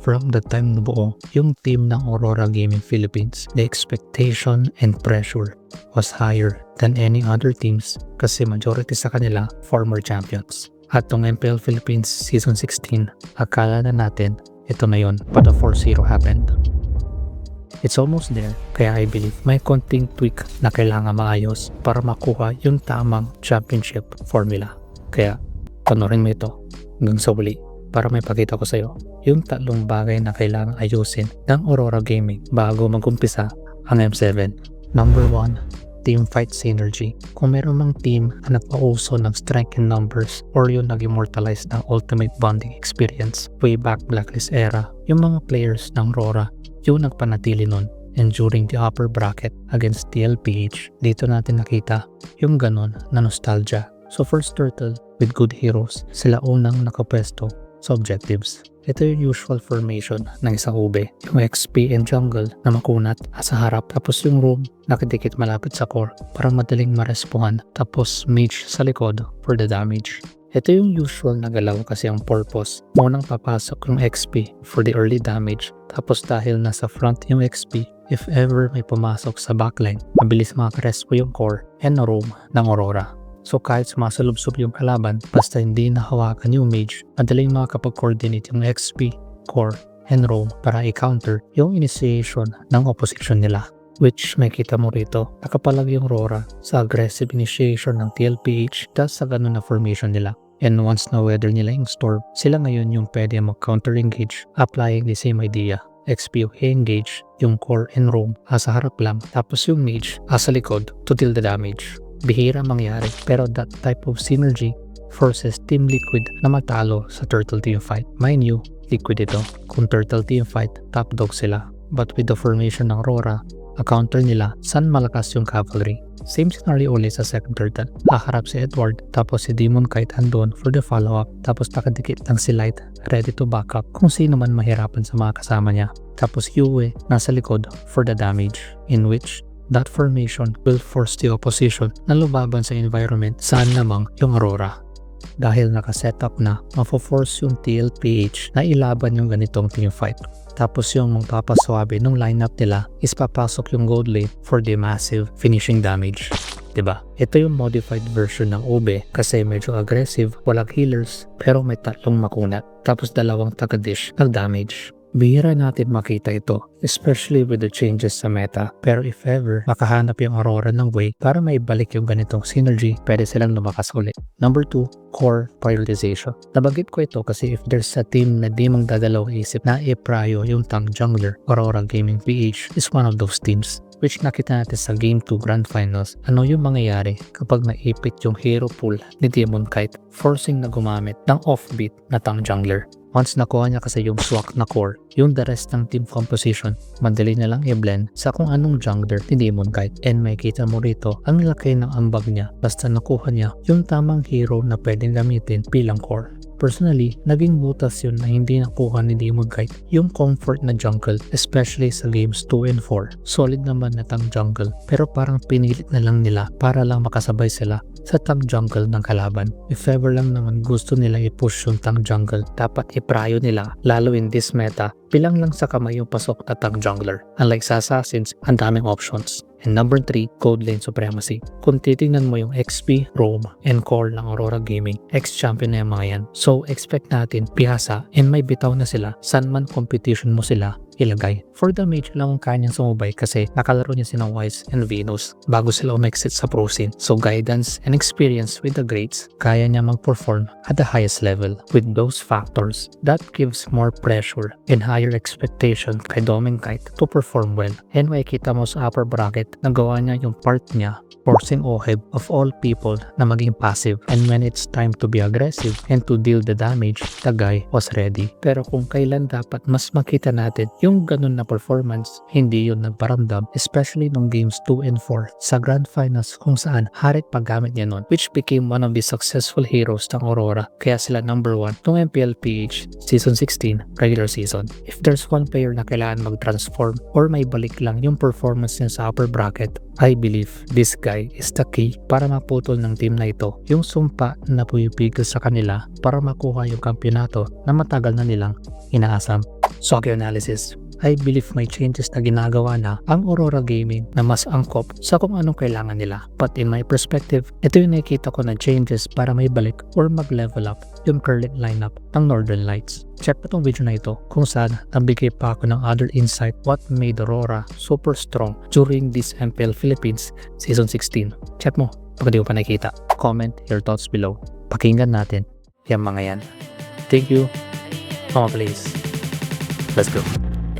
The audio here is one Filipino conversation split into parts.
From the time nabuo yung team ng Aurora Gaming Philippines, the expectation and pressure was higher than any other teams kasi majority sa kanila former champions. At tong MPL Philippines Season 16, akala na natin ito na yun, but a 4-0 happened. It's almost there, kaya I believe may konting tweak na kailangan maayos para makuha yung tamang championship formula. Kaya panoorin mo ito hanggang sa huli para may pakita ko sa'yo yung tatlong bagay na kailangan ayusin ng Aurora Gaming bago mag-umpisa ang M7. Number 1, team fight synergy. Kung meron mang team na nagpauso ng strength in numbers or yung nag-immortalize ng ultimate bonding experience way back Blacklist era, yung mga players ng Aurora yung nagpanatili nun. And during the upper bracket against TLPH, dito natin nakita yung ganon na nostalgia. So first turtle with good heroes, sila unang nakapwesto sa objectives. Ito yung usual formation ng isang ube. Yung XP and jungle na makunat sa harap, tapos yung room nakidikit malapit sa core para madaling marespohan, tapos mage sa likod for the damage. Ito yung usual na galaw kasi ang purpose. Munang papasok yung XP for the early damage, tapos dahil nasa front yung XP, if ever may pumasok sa backline, mabilis makarespo yung core and roam ng Aurora. So kahit sumasalubsob yung kalaban, basta hindi nahawakan yung mage, madaling makakapag-coordinate yung XP, core, and roam para i-counter yung initiation ng opposition nila. Which may kita mo rito, nakapalag yung Aurora sa aggressive initiation ng TLPH dahil sa ganun na formation nila. And once na weather nila yung storm, sila ngayon yung pwede mag-counter engage, applying the same idea. XP engage yung core and roam sa harap lang, tapos yung mage sa likod to deal the damage. Bihira mangyari, pero that type of synergy forces Team Liquid na matalo sa Turtle Team fight. Mind you, Liquid ito. Kung Turtle Team fight, top dog sila. But with the formation ng Aurora, a-counter nila saan malakas yung cavalry. Same scenario ulit sa second turtle. Haharap si Edward, tapos si Demon Kite andun for the follow-up, tapos nakadikit lang si Light ready to back up kung sino man mahirapan sa mga kasama niya. Tapos Yue nasa likod for the damage, in which that formation will force the opposition na lumaban sa environment saan namang yung Aurora. Dahil nakasetup na, mafo-force yung TLPH na ilaban yung ganitong team fight. Tapos yung magpapaswabe ng lineup nila is papasok yung gold lane for the massive finishing damage. Diba? Ito yung modified version ng Ube kasi medyo aggressive, walang healers, pero may tatlong makunat. Tapos dalawang taga-dish ng damage. Bihira natin makita ito, especially with the changes sa meta. Pero if ever, makahanap yung Aurora ng way para maibalik yung ganitong synergy, pwede silang lumakas ulit. Number 2, core prioritization. Nabanggit ko ito kasi if there's a team na di magdadalaw isip na i-prio yung tank jungler, Aurora Gaming PH is one of those teams. Which nakita natin sa Game 2 Grand Finals, ano yung mangyayari kapag naipit yung hero pool ni Demon Kite, forcing na gumamit ng offbeat na tank jungler. Once nakuha niya kasi yung swak na core, yung the rest ng team composition, madali na lang i-blend sa kung anong jungler ni Demon Kite. And may kita mo rito, ang laki ng ambag niya basta nakuha niya yung tamang hero na pwedeng gamitin bilang core. Personally, naging butas yun na hindi nakuha ni Demon Kite yung comfort na jungle, especially sa games 2 and 4. Solid naman na tank jungle, pero parang pinilit na lang nila para lang makasabay sila sa tank jungle ng kalaban. If ever lang naman gusto nila i-push yung tank jungle, dapat i-prio nila, lalo in this meta, bilang lang sa kamay yung pasok na tank jungler. Unlike sa Assassins, ang daming options. And number 3, gold lane supremacy. Kung titingnan mo yung XP, roam, and core ng Aurora Gaming, ex-champion na yung mga yan. So expect natin pihasa and may bitaw na sila saan man competition mo sila ilagay. For the mage lang ang kanyang sumubay kasi nakalaro niya sina Wise and Venus bago sila umexit sa pro scene. So guidance and experience with the greats, kaya niya mag-perform at the highest level. With those factors, that gives more pressure and higher expectation kay Demon Kite to perform well. And makikita mo sa upper bracket, nagawa niya yung part niya, forcing Oheb of all people na maging passive. And when it's time to be aggressive and to deal the damage, the guy was ready. Pero kung kailan dapat mas makita natin yung ganun na performance, hindi yun nagparamdam, especially nung games 2 and 4 sa Grand Finals kung saan harit paggamit niya nun, which became one of the successful heroes ng Aurora. Kaya sila number 1 nung MPL PH Season 16 regular season. If there's one player na kailangan mag-transform or may balik lang yung performance niya sa upper bracket, I believe this guy is the key para maputol ng team na ito yung sumpa na pumipigil sa kanila para makuha yung kampyonato na matagal na nilang inaasam. Soccer analysis. I believe may changes na ginagawa na ang Aurora Gaming na mas angkop sa kung anong kailangan nila. But in my perspective, ito yung nakikita ko na changes para may balik or mag-level up yung current lineup ng Northern Lights. Check pa tong video na ito kung saan nabigay pa ako ng other insight what made Aurora super strong during this MPL Philippines Season 16. Check mo pag di mo pa nakikita. Comment your thoughts below. Pakinggan natin yung mga yan. Thank you. Come on please. Let's go.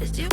Is you